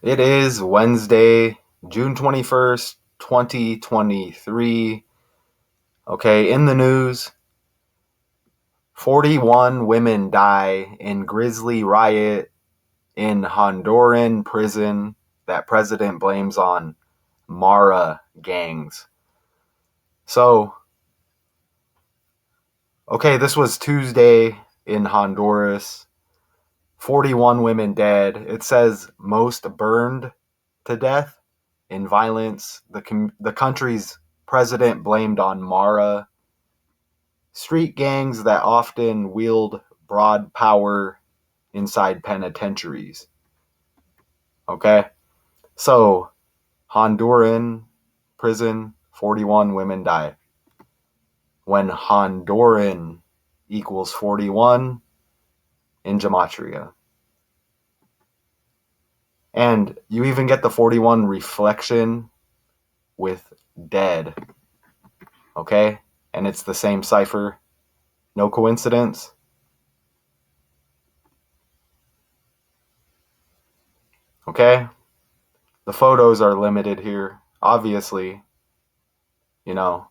It is Wednesday, June 21st, 2023. Okay, in the news, 41 women die in grisly riot in Honduran prison that president blames on Mara gangs. So, okay, this was Tuesday in Honduras. 41 women dead. It says most burned to death in violence. The country's president blamed on Mara, street gangs that often wield broad power inside penitentiaries. Okay? So, Honduran prison, 41 women die. When Honduran equals 41 in gematria. And you even get the 41 reflection with dead. Okay? And it's the same cipher. No coincidence. Okay? The photos are limited here. Obviously, you know,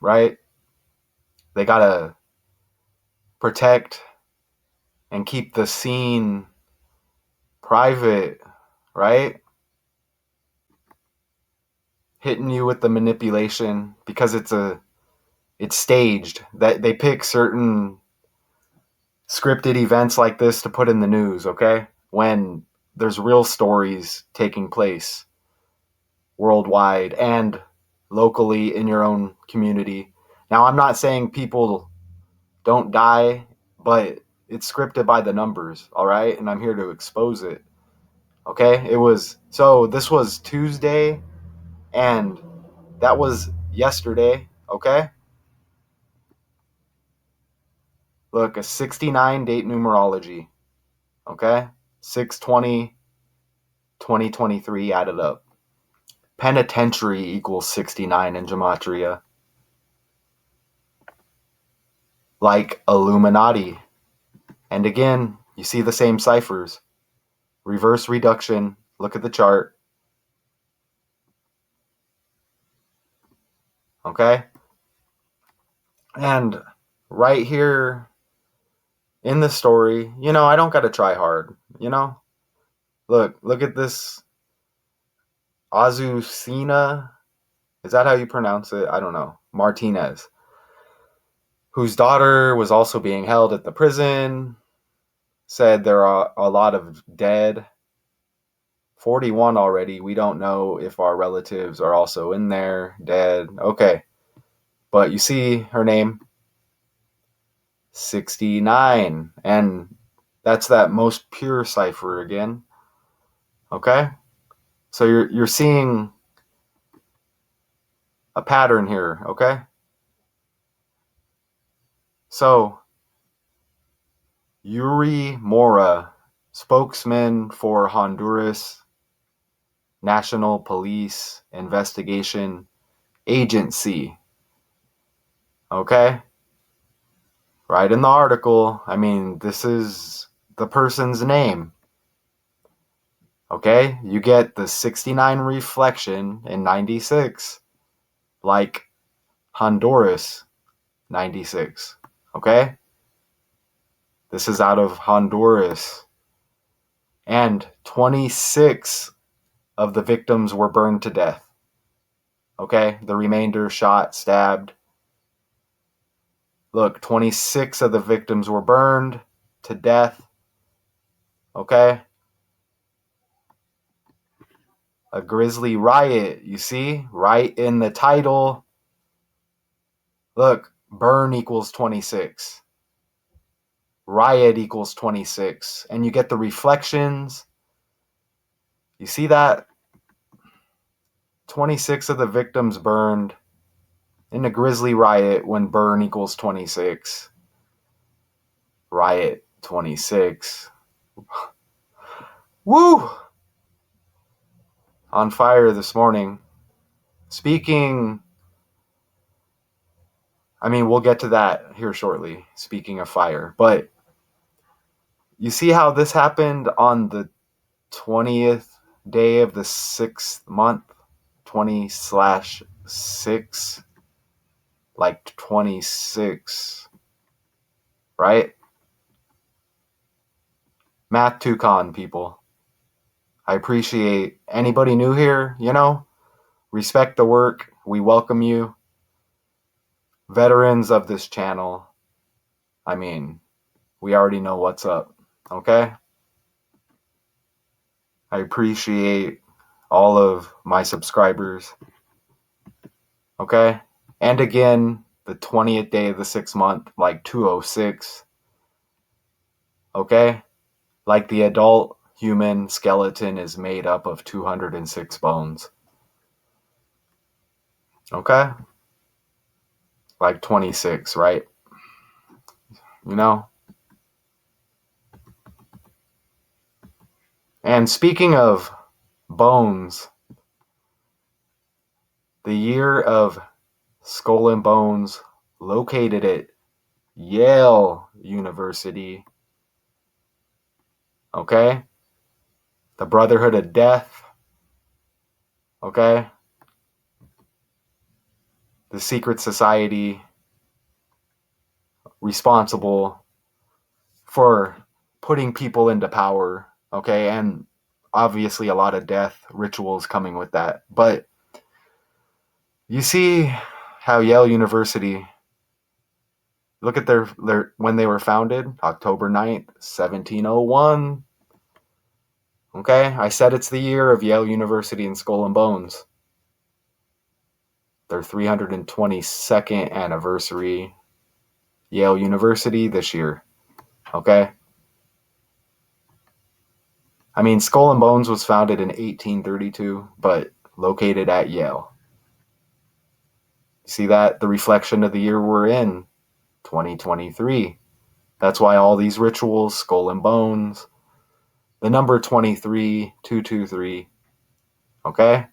right? They gotta protect and keep the scene private, right? Hitting you with the manipulation because it's staged. That they pick certain scripted events like this to put in the news, okay? When there's real stories taking place worldwide and locally in your own community. Now, I'm not saying people don't die, but it's scripted by the numbers, all right? And I'm here to expose it. Okay? This was Tuesday and that was yesterday, okay? Look, a 69 date numerology, okay? 6/20/2023 added up. Penitentiary equals 69 in gematria. Like Illuminati. And again, you see the same ciphers. Reverse reduction. Look at the chart. Okay? And right here in the story, I don't got to try hard, Look at this Azucena. Is that how you pronounce it? I don't know. Martinez, whose daughter was also being held at the prison, said there are a lot of dead. 41 already. We don't know if our relatives are also in there, dead. Okay. But you see her name, 69. And that's that most pure cipher again. Okay? So you're seeing a pattern here, okay? So Yuri Mora, spokesman for Honduras National Police Investigation Agency. Okay? Right in the article. I mean, this is the person's name. Okay? You get the 69 reflection in 96, like Honduras 96. Okay? This is out of Honduras. And 26 of the victims were burned to death. Okay? The remainder shot, stabbed. Look, 26 of the victims were burned to death. Okay? A grisly riot, you see? Right in the title. Look, burn equals 26. Riot equals 26. And you get the reflections. You see that? 26 of the victims burned in a grisly riot when burn equals 26. Riot 26. Woo! On fire this morning. We'll get to that here shortly, speaking of fire. But You see how this happened on the 20th day of the 6th month? 20/6, like 26, right? Math 2Con people. I appreciate anybody new here, respect the work. We welcome you. Veterans of this channel, I mean, we already know what's up, okay? I appreciate all of my subscribers, okay? And again, the 20th day of the 6th month, like 206, okay? Like the adult human skeleton is made up of 206 bones, okay? Like 26, right? You know? And speaking of bones, the year of Skull and Bones, located at Yale University, okay? The Brotherhood of Death, okay? The secret society responsible for putting people into power, okay? And obviously a lot of death rituals coming with that. But you see how Yale University, look at their when they were founded, October 9th, 1701. Okay, I said it's the year of Yale University and Skull and Bones. Their 322nd anniversary, Yale University this year. Okay? I mean, Skull and Bones was founded in 1832, but located at Yale. See that? The reflection of the year we're in, 2023. That's why all these rituals, Skull and Bones, the number 23, 223. Okay?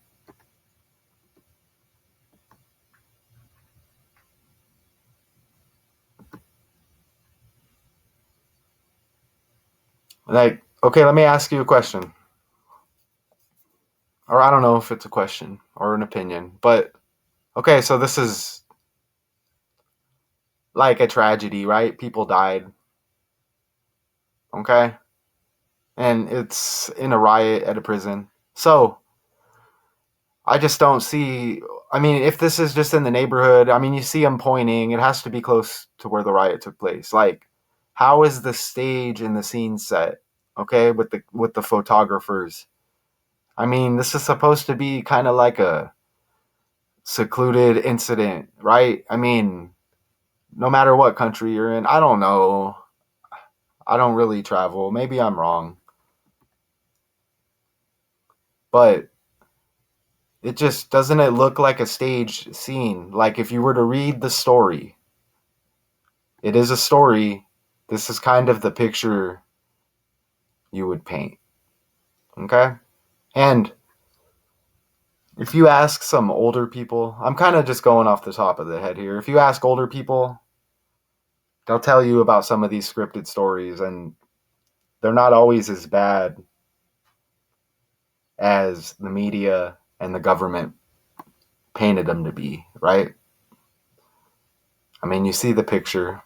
Like, okay, let me ask you a question. Or I don't know if it's a question or an opinion, but okay, so this is like a tragedy, right? People died, okay? And it's in a riot at a prison. So I just don't see. I mean, if this is just in the neighborhood, I mean, you see them pointing. It has to be close to where the riot took place. Like, how is the stage and the scene set? Okay, with the photographers. I mean, this is supposed to be kind of like a secluded incident, right? I mean, no matter what country you're in, I don't know. I don't really travel. Maybe I'm wrong. But it just doesn't it look like a stage scene? Like if you were to read the story, it is a story. This is kind of the picture you would paint. Okay? And if you ask some older people, I'm kind of just going off the top of the head here. If you ask older people, they'll tell you about some of these scripted stories, and they're not always as bad as the media and the government painted them to be, right? I mean, you see the picture.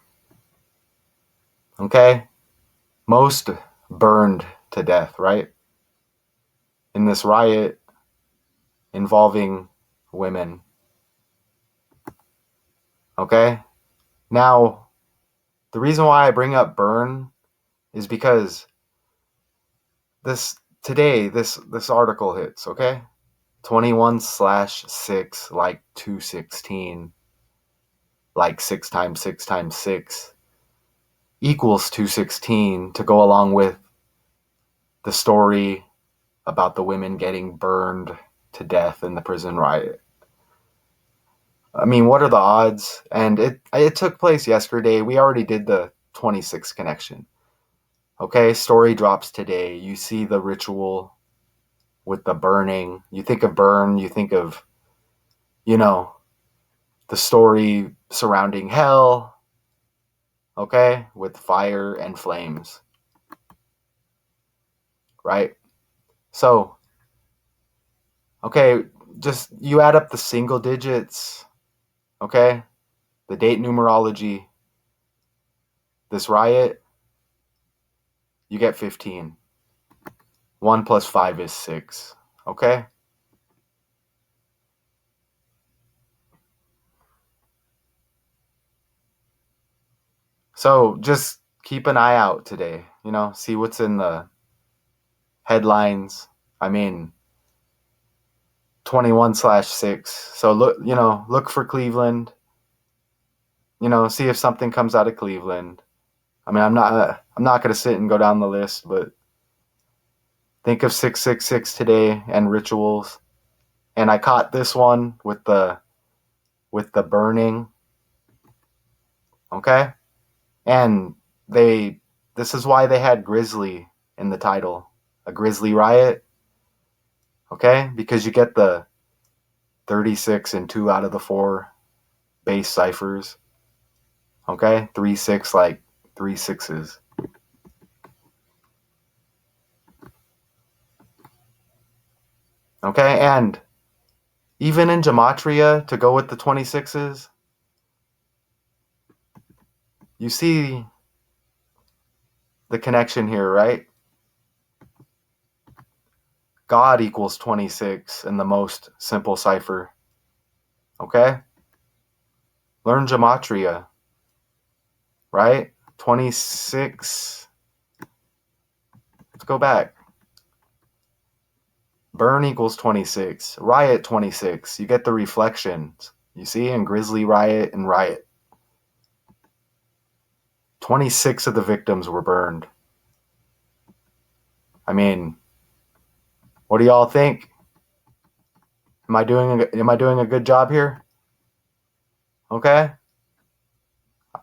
Okay? Most burned to death, right? In this riot involving women. Okay? Now, the reason why I bring up burn is because this article hits, okay? 21/6, like 216, like 6 times 6 times 6 equals 216 to go along with the story about the women getting burned to death in the prison riot. I mean, what are the odds? And it took place yesterday. We already did the 26 connection. Okay, story drops today. You see the ritual with the burning. You think of burn, you think of, you know, the story surrounding hell, okay, with fire and flames. right? So, okay, just you add up the single digits, okay? The date numerology, this riot, you get 15. 1 plus 5 is 6, okay? So just keep an eye out today, see what's in the headlines. I mean, 21/6. So look for Cleveland, see if something comes out of Cleveland. I mean, I'm not going to sit and go down the list, but think of 666 today and rituals. And I caught this one with the burning, okay? And they this is why they had grisly in the title. A grisly riot, okay? Because you get the 36 in 2 out of the 4 base ciphers. Okay? 3 6 like 3 sixes. Okay? And even in gematria to go with the 26s, you see the connection here, right? God equals 26 in the most simple cipher. Okay? Learn gematria, right? 26. Let's go back. Burn equals 26. Riot 26. You get the reflections. You see in Grisly Riot and Riot. 26 of the victims were burned. I mean, what do y'all think? Am I doing a good job here? Okay?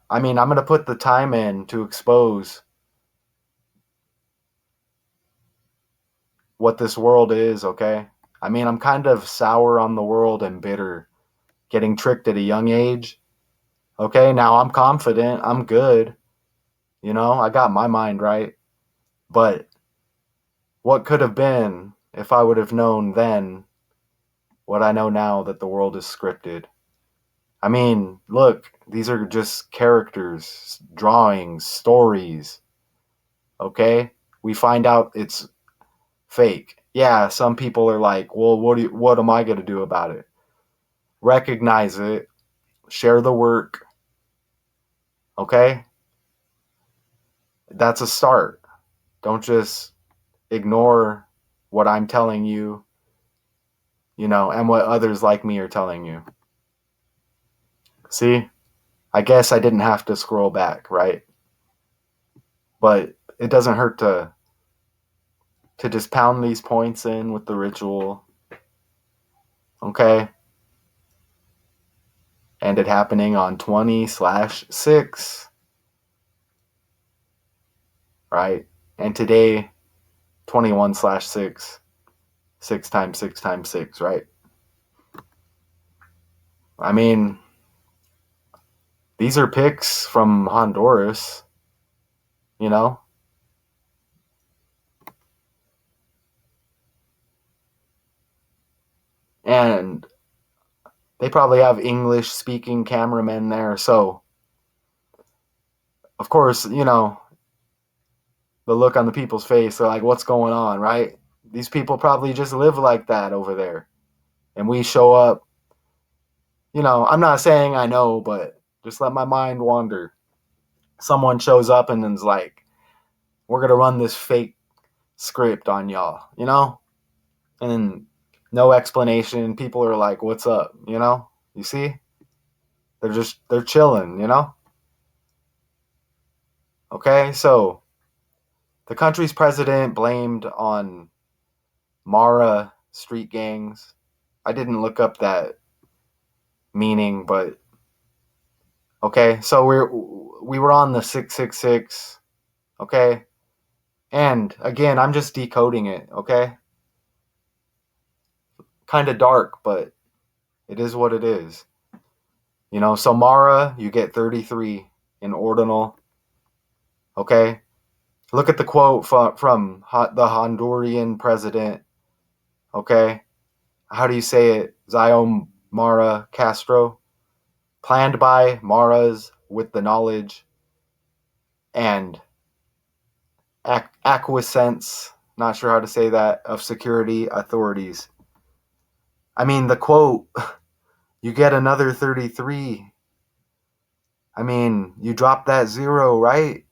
I mean, I'm going to put the time in to expose what this world is, okay? I mean, I'm kind of sour on the world and bitter, getting tricked at a young age. Okay, now I'm confident, I'm good. I got my mind right. But what could have been if I would have known then what I know now, that the world is scripted? I mean, look, these are just characters, drawings, stories. Okay? We find out it's fake. Yeah, some people are like, "Well, what am I going to do about it?" Recognize it, share the work, okay? That's a start. Don't just ignore what I'm telling you, and what others like me are telling you. See? I guess I didn't have to scroll back, right? But it doesn't hurt to just pound these points in with the ritual, okay? And it happening on 20/6, right? And today, 21/6, 6 times 6 times 6, right? I mean, these are pics from Honduras, you know? And they probably have English speaking cameramen there. So, of course, the look on the people's face, they're like, what's going on, right? These people probably just live like that over there. And we show up, I'm not saying I know, but just let my mind wander. Someone shows up and is like, we're going to run this fake script on y'all, And no explanation. People are like, what's up, You see? They're chilling, Okay, so the country's president blamed on Mara street gangs. I didn't look up that meaning, but okay. So we were on the 666, okay? And again, I'm just decoding it, okay? Kind of dark, but it is what it is. So Mara, you get 33 in ordinal, okay? Look at the quote from the Honduran president, okay? How do you say it? Xiomara Castro. Planned by Maras with the knowledge and acquiescence, not sure how to say that, of security authorities. I mean, the quote, you get another 33. I mean, you drop that zero, right?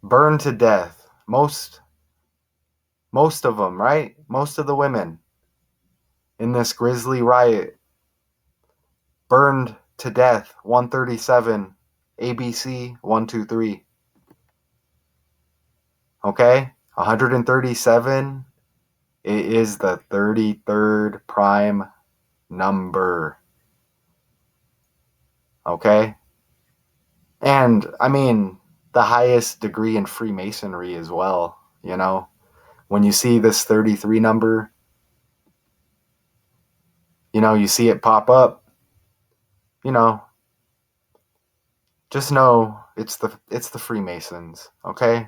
Burned to death. Most of them, right? Most of the women in this grisly riot burned to death. 137, ABC 123. Okay? 137, it is the 33rd prime number. Okay? And I mean, the highest degree in Freemasonry as well, you know? When you see this 33 number, you know, you see it pop up, you know, just know it's the Freemasons, okay?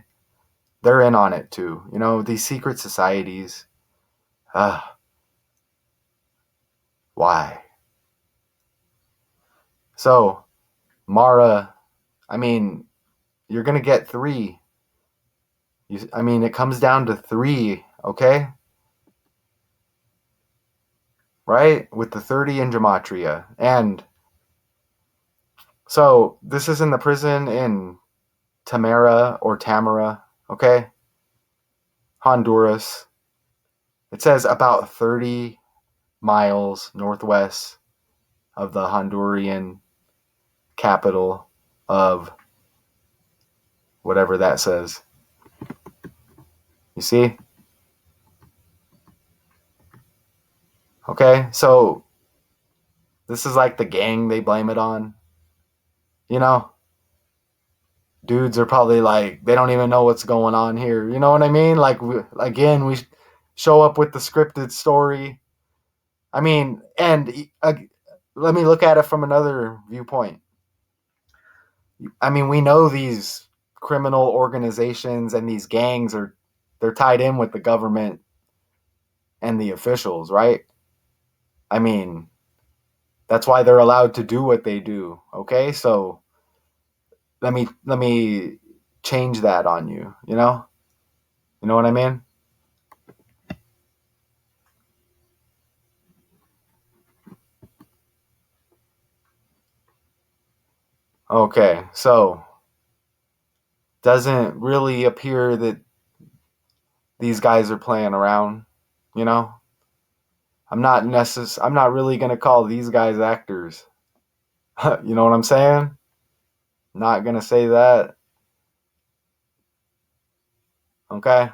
They're in on it too. You know, these secret societies. Uh, why? So, Mara, I mean, you're going to get 3. I mean, it comes down to 3, okay? Right? With the 30 in Gematria. And so, this is in the prison in Tamara, okay? Honduras. It says about 30 miles northwest of the Honduran capital of whatever that says. You see? Okay, so this is like the gang they blame it on. You know, dudes are probably like, they don't even know what's going on here. You know what I mean? Like, again, we show up with the scripted story. I mean, and let me look at it from another viewpoint. I mean, we know these criminal organizations and these gangs they're tied in with the government and the officials, right? I mean, that's why they're allowed to do what they do. Okay, so let me change that on you. You know what I mean? Okay, so doesn't really appear that these guys are playing around. You know, I'm not really gonna call these guys actors. You know what I'm saying? Not gonna say that. Okay.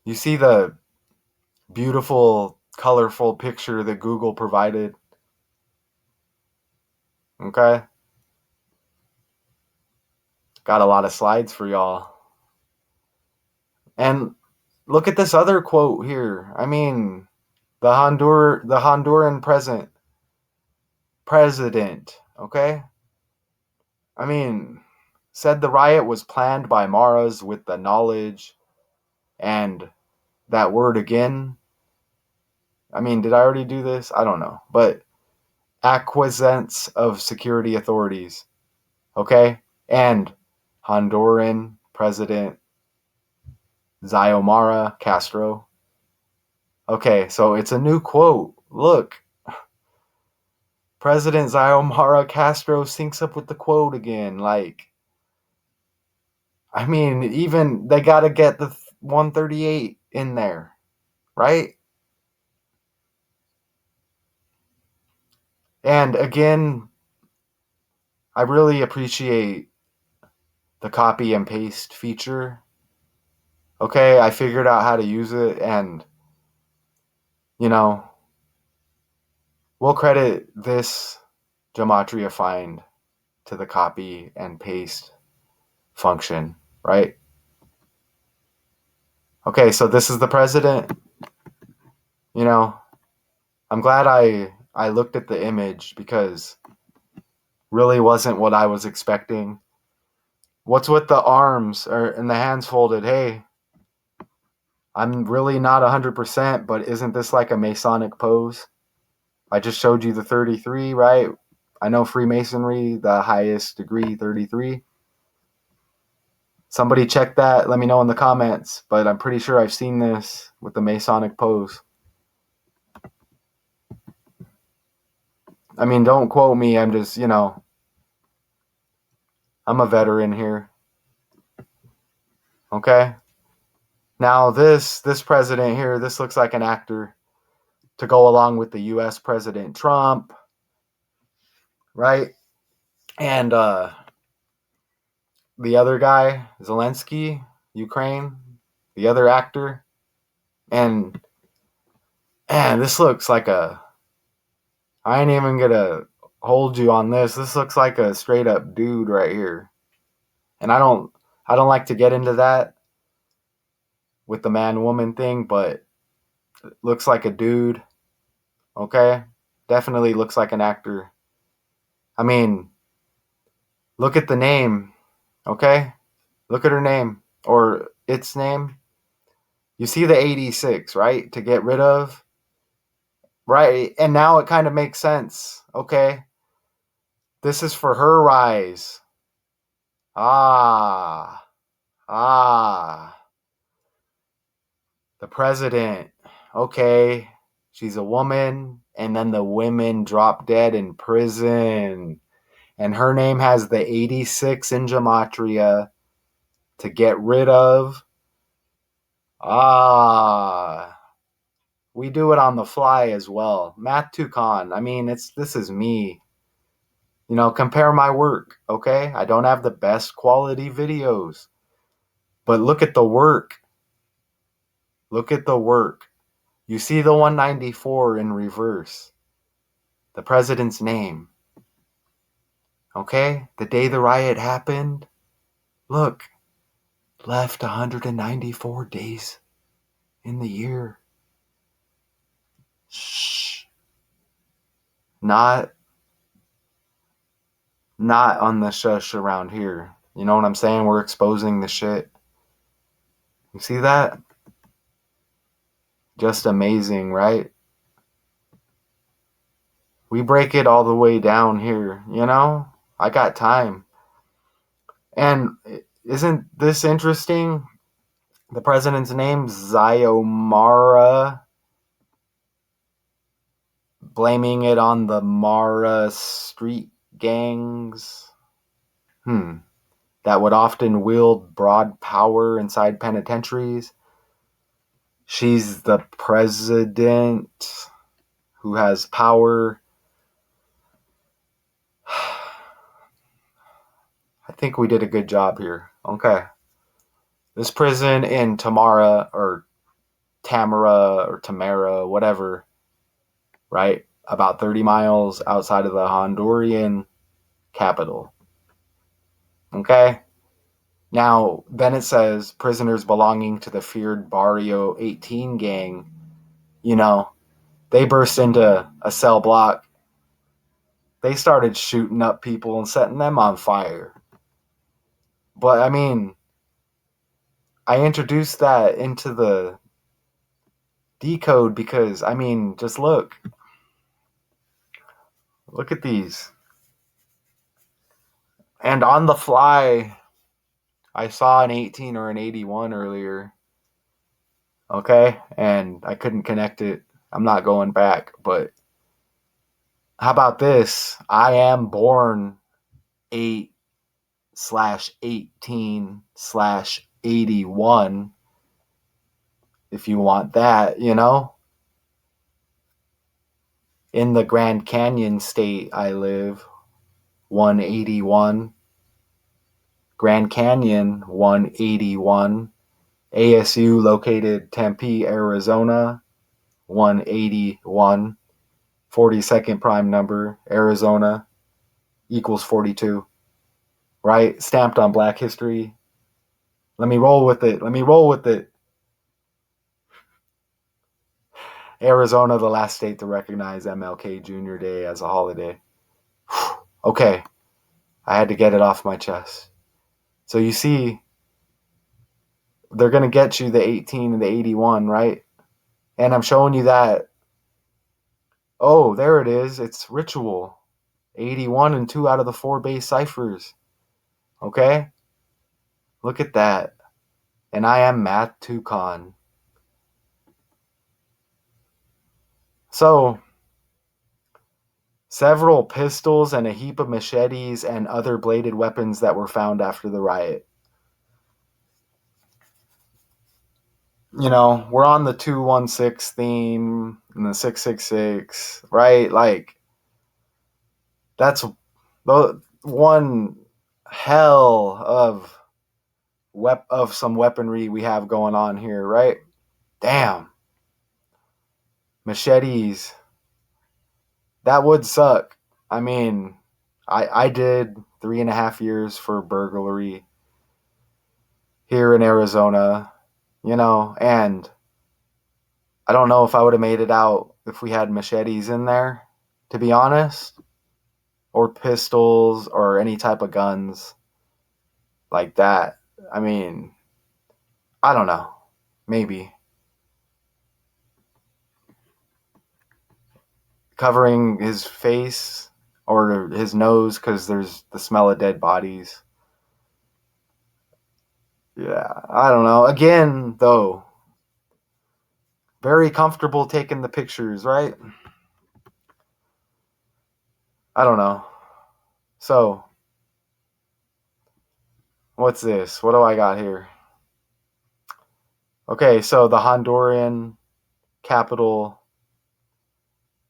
You see the beautiful, colorful picture that Google provided. Okay. Got a lot of slides for y'all. And look at this other quote here. I mean, the Honduran president, okay? I mean, said the riot was planned by Maras with the knowledge and that word again. I mean, did I already do this? I don't know. But acquiescence of security authorities, okay? And Honduran President Xiomara Castro. Okay, so it's a new quote. Look, President Xiomara Castro syncs up with the quote again. Like, I mean, even they got to get the 138 in there, right? And again, I really appreciate the copy and paste feature. Okay, I figured out how to use it, and, you know, we'll credit this gematria find to the copy and paste function, right? Okay, so this is the president. You know, I'm glad I looked at the image because Really wasn't what I was expecting. What's with the arms or and the hands folded? Hey, I'm really not 100%, but isn't this like a Masonic pose? I just showed you the 33, right? I know Freemasonry, the highest degree, 33. Somebody check that. Let me know in the comments. But I'm pretty sure I've seen this with the Masonic pose. I mean, don't quote me. I'm just, I'm a veteran here. Okay? Now this president here, this looks like an actor to go along with the US President Trump, right? And the other guy, Zelensky, Ukraine, the other actor. And this looks like I ain't even gonna hold you on this. This looks like a straight up dude right here. And I don't like to get into that with the man woman thing, but it looks like a dude. Okay? Definitely looks like an actor. I mean, look at the name. Okay? Look at her name or its name. You see the 86, right? To get rid of. Right? And now it kind of makes sense. Okay? This is for her rise. Ah. Ah. The president. Okay. She's a woman. And then the women drop dead in prison. And her name has the 86 in gematria to get rid of. Ah. We do it on the fly as well. Math Tucon. I mean, this is me. Compare my work, okay? I don't have the best quality videos. But look at the work. Look at the work. You see the 194 in reverse. The president's name. Okay? The day the riot happened, look, left 194 days in the year. Shh. Not on the shush around here. You know what I'm saying? We're exposing the shit. You see that? Just amazing, right? We break it all the way down here, I got time. And isn't this interesting? The president's name, Xiomara, blaming it on the Mara street gangs. That would often wield broad power inside penitentiaries. She's the president who has power. I think we did a good job here. Okay. This prison in Tamara or Tamara, whatever, right? About 30 miles outside of the Honduran capital. Okay? Now, then it says prisoners belonging to the feared Barrio 18 gang, they burst into a cell block. They started shooting up people and setting them on fire. But, I mean, I introduced that into the decode because, I mean, just look. Look at these. And on the fly, I saw an 18 or an 81 earlier. Okay? And I couldn't connect it. I'm not going back. But how about this? I am born 8/18/81. If you want that, In the Grand Canyon state I live, 181. Grand Canyon, 181. ASU located Tempe, Arizona, 181. 42nd prime number, Arizona, equals 42. Right? Stamped on Black history. Let me roll with it. Arizona, the last state to recognize MLK Jr. Day as a holiday. Okay. I had to get it off my chest. So you see, they're going to get you the 18 and the 81, right? And I'm showing you that. Oh, there it is. It's ritual. 81 and 2 out of the 4 base ciphers. Okay? Look at that. And I am Math Tucon. So, several pistols and a heap of machetes and other bladed weapons that were found after the riot. You know, we're on the 216 theme and the 666, right? Like, that's the one hell of some weaponry we have going on here, right? Damn. Machetes. That would suck. I mean, I did 3.5 years for burglary here in Arizona, you know, and I don't know if I would have made it out if we had machetes in there, to be honest, or pistols or any type of guns like that. I mean, I don't know. Maybe. Covering his face or his nose because there's the smell of dead bodies. Yeah, I don't know. Again, though, very comfortable taking the pictures, right? I don't know. So, what's this? What do I got here? Okay, so the Honduran capital,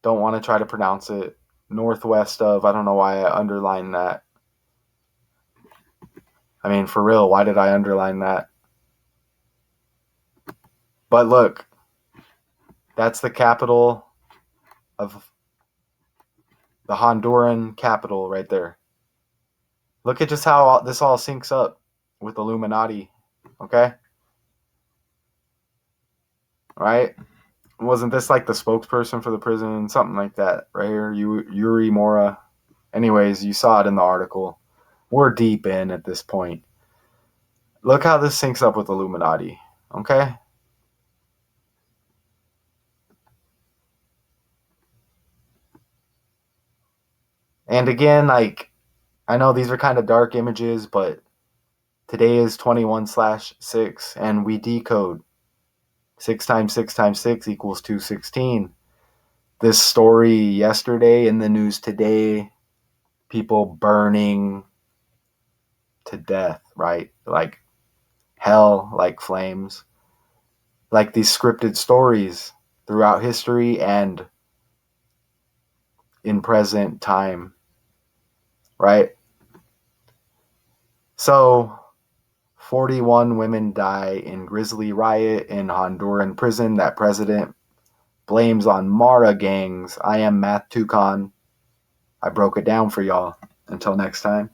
don't want to try to pronounce it, northwest of, I don't know why I underlined that. I mean, for real, why did I underline that? But look, that's the capital of the Honduran capital right there. Look at just how this all syncs up with Illuminati, okay? Right? Wasn't this like the spokesperson for the prison? Something like that, right here. Yuri Mora. Anyways, you saw it in the article. We're deep in at this point. Look how this syncs up with Illuminati, okay? And again, like, I know these are kind of dark images, but today is 21/6, and we decode 6 times 6 times 6 equals 216. This story yesterday in the news today, people burning to death, right? Like hell, like flames, like these scripted stories throughout history and in present time, right? So 41 women die in grisly riot in Honduran prison that president blames on Mara gangs. I am Math Tucon. I broke it down for y'all. Until next time.